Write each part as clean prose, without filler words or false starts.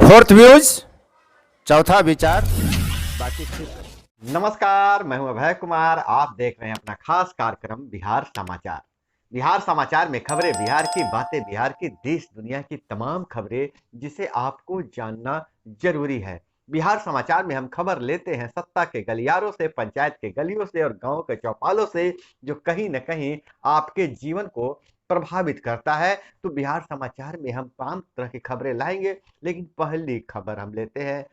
Fourth views, चौथा विचार, बाकी ठीक। नमस्कार, मैं हूं अभय कुमार। आप देख रहे हैं अपना खास कार्यक्रम बिहार समाचार। बिहार समाचार में खबरें, बिहार की बातें, बिहार की देश दुनिया की तमाम खबरें जिसे आपको जानना जरूरी है। बिहार समाचार में हम खबर लेते हैं सत्ता के गलियारों से, पंचायत के गलियों से और गांव के चौपालों से, जो कहीं न कहीं आपके जीवन को प्रभावित करता है। तो बिहार समाचार में हम तमाम तरह की खबरें लाएंगे, लेकिन पहली खबर हम लेते हैं।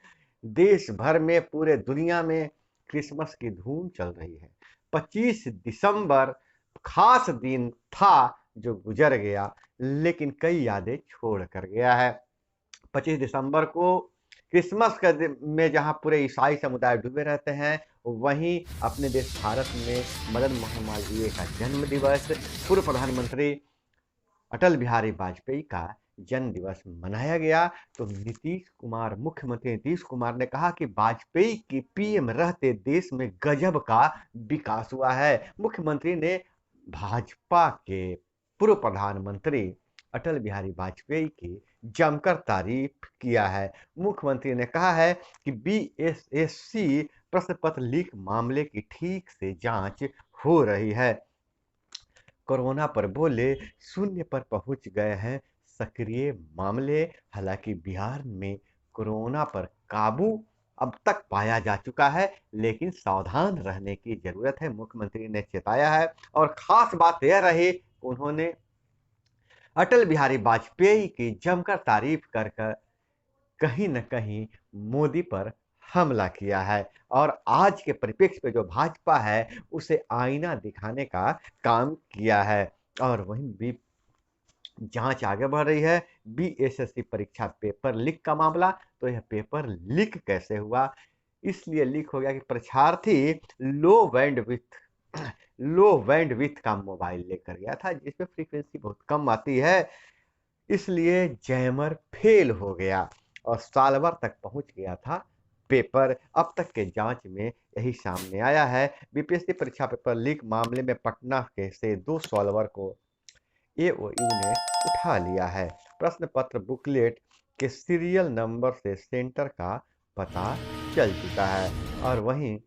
देश भर में, पूरे दुनिया में क्रिसमस की धूम चल रही है। 25 दिसंबर खास दिन था जो गुजर गया, लेकिन कई यादें छोड़ कर गया है। 25 दिसंबर को क्रिसमस का में जहां पूरे ईसाई समुदाय डूबे रहते हैं, वहीं अपने देश भारत में मदन मोहन मालवीय का जन्म दिवस, पूर्व प्रधानमंत्री अटल बिहारी वाजपेयी का जन्म दिवस मनाया गया। तो मुख्यमंत्री नीतीश कुमार ने कहा कि वाजपेयी की पीएम रहते देश में गजब का विकास हुआ है। मुख्यमंत्री ने भाजपा के पूर्व प्रधानमंत्री अटल बिहारी वाजपेयी की जमकर तारीफ किया है। मुख्यमंत्री ने कहा है कि बीएसएससी प्रश्न पत्र लीक मामले की ठीक से जांच हो रही है। कोरोना पर बोले, शून्य पर पहुंच गए हैं सक्रिय मामले। हालांकि बिहार में कोरोना पर काबू अब तक पाया जा चुका है, लेकिन सावधान रहने की जरूरत है, मुख्यमंत्री ने चेताया है। और खास बात यह रही, उन्होंने अटल बिहारी वाजपेयी की जमकर तारीफ कर कहीं न कहीं मोदी पर हमला किया है। और आज के परिप्रेक्ष्य पे जो भाजपा है, उसे आईना दिखाने का काम किया है। और वहीं भी जांच आगे बढ़ रही है। बीएसएससी परीक्षा पेपर लीक का मामला। तो यह पेपर लीक कैसे हुआ? इसलिए लीक हो गया कि परीक्षार्थी लो बैंडविड्थ का मोबाइल लेकर गया था, जिसमें फ्रीक्वेंसी बहुत कम आती है, इसलिए जैमर फेल हो गया और साल भर तक पहुंच गया था पेपर। अब तक के जांच में यही सामने आया है। बीपीएससी परीक्षा पेपर लीक मामले में पटना के से 2 सॉल्वर को एओयू ने उठा लिया है। प्रश्न पत्र बुकलेट के सीरियल नंबर से सेंटर का पता चल चुका है। और वहीं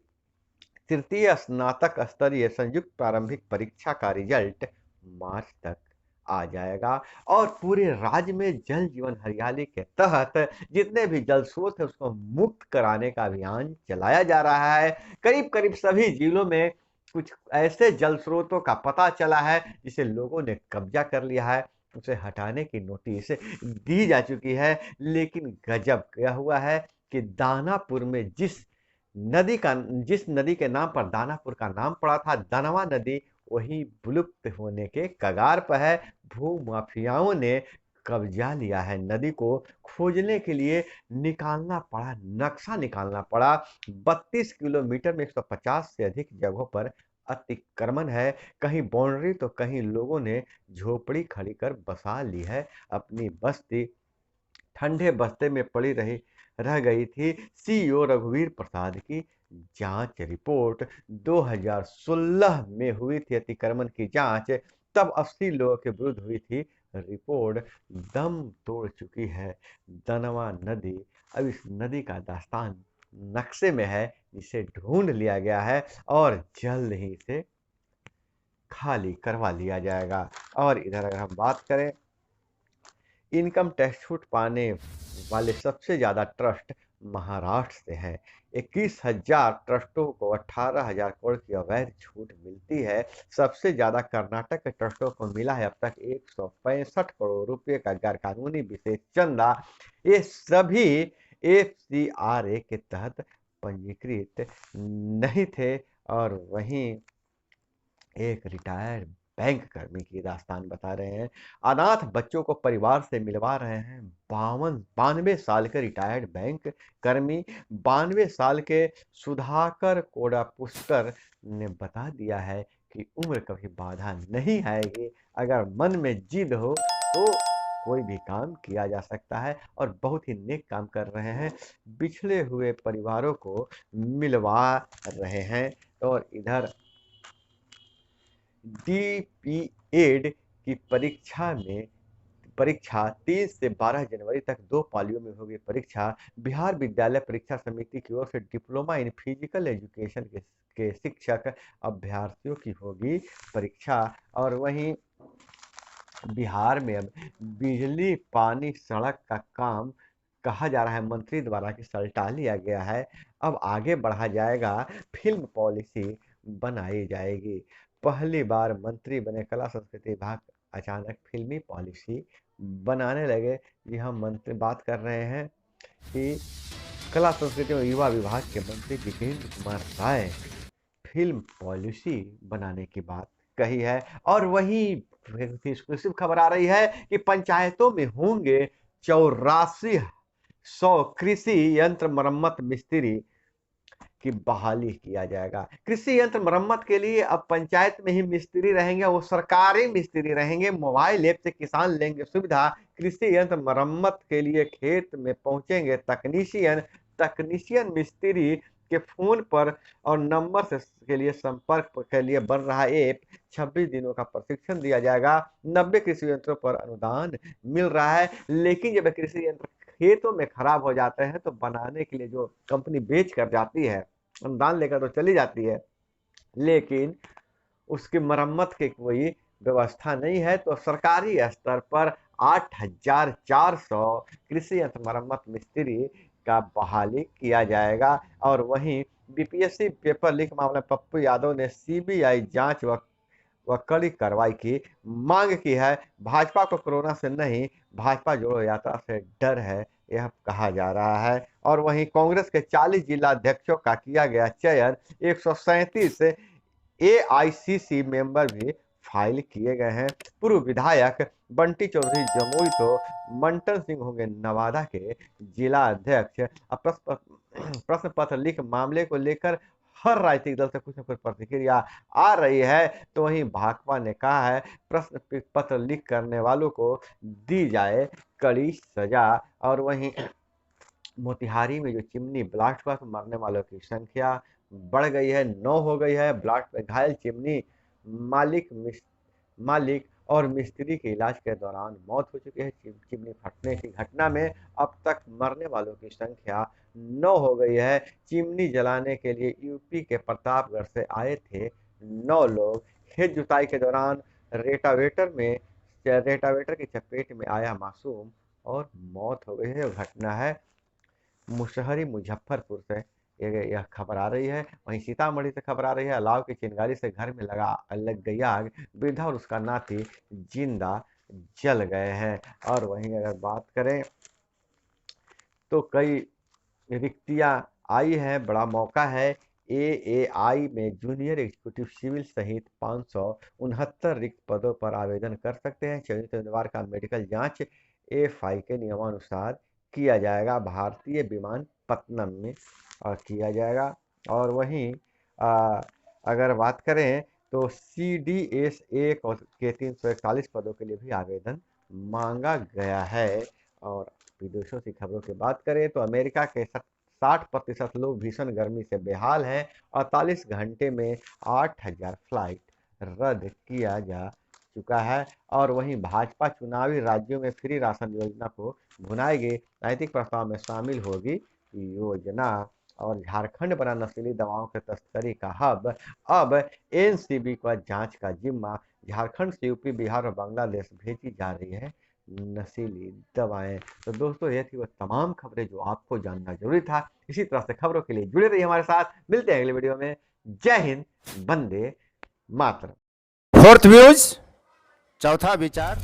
तृतीय स्नातक स्तरीय संयुक्त प्रारंभिक परीक्षा का रिजल्ट मार्च तक आ जाएगा। और पूरे राज्य में जल जीवन हरियाली के तहत जितने भी जल स्रोत है, उसको मुक्त कराने का अभियान चलाया जा रहा है। करीब करीब सभी जिलों में कुछ ऐसे जल स्रोतों का पता चला है जिसे लोगों ने कब्जा कर लिया है, उसे हटाने की नोटिस दी जा चुकी है। लेकिन गजब क्या हुआ है कि दानापुर में जिस नदी के नाम पर दानापुर का नाम पड़ा था, दनवा नदी, वही विलुप्त होने के कगार पर है। भू माफियाओं ने कब्जा लिया है नदी को। खोजने के लिए नक्शा निकालना पड़ा। 32 किलोमीटर में 150 से अधिक जगहों पर अतिक्रमण है। कहीं बाउंड्री तो कहीं लोगों ने झोपड़ी खड़ी कर बसा ली है अपनी बस्ती। ठंडे बस्ते में पड़ी रह गई थी सीईओ रघुवीर प्रसाद की जांच रिपोर्ट। 2016 में हुई थी अतिक्रमण की जांच, तब 80 लोगों के विरुद्ध हुई थी रिपोर्ट। दम तोड़ चुकी है दनवा नदी। अब इस नदी का दास्तान नक्शे में है, जिसे ढूंढ लिया गया है और जल्द ही इसे खाली करवा लिया जाएगा। और इधर अगर हम बात करें, इनकम टैक्स छूट पाने वाले सबसे ज़्यादा ट्रस्ट महाराष्ट्र से हैं। 21,000 ट्रस्टों को 18,000 करोड़ की अवैध छूट मिलती है। सबसे ज़्यादा कर्नाटक के ट्रस्टों को मिला है अब तक 165 करोड़ रुपए का गैरकानूनी विशेष चंदा। ये सभी एफसीआरए के तहत पंजीकृत नहीं थे। और वहीं एक रिटायर्ड बैंक कर्मी की दास्तान बता रहे हैं। अनाथ बच्चों को परिवार से मिलवा रहे हैं 92 साल के रिटायर्ड बैंक कर्मी। 92 साल के सुधाकर कोड़ा पुष्कर ने बता दिया है कि उम्र कभी बाधा नहीं आएगी, अगर मन में जिद हो तो कोई भी काम किया जा सकता है। और बहुत ही नेक काम कर रहे हैं, बिछड़े हुए परिवारों को मिलवा रहे हैं। और इधर डीपीएड की परीक्षा में परीक्षा 3 से 12 जनवरी तक 2 पालियों में होगी परीक्षा। बिहार विद्यालय परीक्षा समिति की ओर से डिप्लोमा इन फिजिकल एजुकेशन के शिक्षक अभ्यर्थियों की होगी परीक्षा। और वहीं बिहार में अब बिजली पानी सड़क का काम कहा जा रहा है मंत्री द्वारा कि सल्टा लिया गया है, अब आगे बढ़ा जाएगा, फिल्म पॉलिसी बनाई जाएगी। पहली बार मंत्री बने कला संस्कृति विभाग अचानक फिल्मी पॉलिसी बनाने लगे। जी हम मंत्री बात कर रहे हैं कि कला संस्कृति और युवा विभाग के मंत्री जितेंद्र कुमार राय फिल्म पॉलिसी बनाने की बात कही है। और वहीं एक्सक्लूसिव खबर आ रही है कि पंचायतों में होंगे 8400 कृषि यंत्र मरम्मत मिस्त्री की बहाली किया जाएगा। कृषि यंत्र मरम्मत के लिए अब पंचायत में ही मिस्त्री रहेंगे, वो सरकारी मिस्त्री रहेंगे। मोबाइल ऐप से किसान लेंगे सुविधा। कृषि यंत्र मरम्मत के लिए खेत में पहुंचेंगे तकनीशियन मिस्त्री के फोन पर और नंबर से के लिए संपर्क के लिए बन रहा ऐप। 26 दिनों का प्रशिक्षण दिया जाएगा। 90 कृषि यंत्रों पर अनुदान मिल रहा है। लेकिन जब कृषि यंत्र खेतों में खराब हो जाते हैं तो बनाने के लिए जो कंपनी बेच कर जाती है, अनुदान लेकर तो चली जाती है, लेकिन उसकी मरम्मत की कोई व्यवस्था नहीं है। तो सरकारी स्तर पर 8400 कृषि यंत्र मरम्मत मिस्त्री का बहाली किया जाएगा। और वहीं बीपीएससी पेपर लीक मामले पप्पू यादव ने सीबीआई जांच व कड़ी कार्रवाई की मांग की है। भाजपा को कोरोना से नहीं, भाजपा जोड़ो यात्रा से डर है, यह कहा जा रहा है। और वहीं कांग्रेस के 40 जिला अध्यक्षों का किया गया चयन। 137 एआईसीसी मेंबर भी फाइल किए गए हैं। पूर्व विधायक बंटी चौधरी जमुई तो मंटन सिंह होंगे नवादा के जिला अध्यक्ष। प्रश्न पत्र लीक मामले को लेकर हर राजनीतिक दल से कुछ न कुछ प्रतिक्रिया आ रही है। तो वहीं भाकपा ने कहा है प्रश्न पत्र लीक करने वालों को दी जाए कड़ी सजा। और वहीं मोतिहारी में जो चिमनी ब्लास्ट हुआ तो मरने वालों की संख्या बढ़ गई है, 9 हो गई है। ब्लास्ट में घायल चिमनी मालिक और मिस्त्री के इलाज के दौरान मौत हो चुकी है। चिमनी फटने की घटना में अब तक मरने वालों की संख्या 9 हो गई है। चिमनी जलाने के लिए यूपी के प्रतापगढ़ से आए थे 9 लोग। खेत जुताई के दौरान रेटावेटर की चपेट में आया मासूम और मौत हो गई है। घटना है मुशहरी मुजफ्फरपुर से यह खबर आ रही है। वहीं सीतामढ़ी से खबर आ रही है अलाव की चिंगारी से घर में लग गई आग। वृद्धा और उसका नाती जिंदा जल गए हैं। और वहीं अगर बात करें तो कई रिक्तियां आई हैं, बड़ा मौका है। एएआई में जूनियर एग्जीक्यूटिव सिविल सहित 569 रिक्त पदों पर आवेदन कर सकते हैं। चयनित उम्मीदवार का मेडिकल जांच एफआई के नियमानुसार किया जाएगा। भारतीय विमानपत्तनम में किया जाएगा। और वहीं अगर बात करें तो CDSA के 341 पदों के लिए भी आवेदन मांगा गया है। और विदेशों की खबरों की बात करें तो अमेरिका के 60% लोग भीषण गर्मी से बेहाल हैं। 48 घंटे में 8000 फ्लाइट रद्द किया जा चुका है। और वहीं भाजपा चुनावी राज्यों में फ्री राशन योजना को भुनाएगी। राजनीतिक प्रस्ताव में शामिल होगी योजना। और झारखंड बना नशीली दवाओं के तस्करी का हब। अब एनसीबी का जांच का जिम्मा। झारखंड से यूपी, बिहार और बांग्लादेश भेजी जा रही है नशीली दवाएं। तो दोस्तों ये थी वो तमाम खबरें जो आपको जानना जरूरी था। इसी तरह से खबरों के लिए जुड़े रहिए हमारे साथ। मिलते हैं अगले वीडियो में। जय हिंद, वंदे मातरम। फोर्थ व्यूज, चौथा विचार।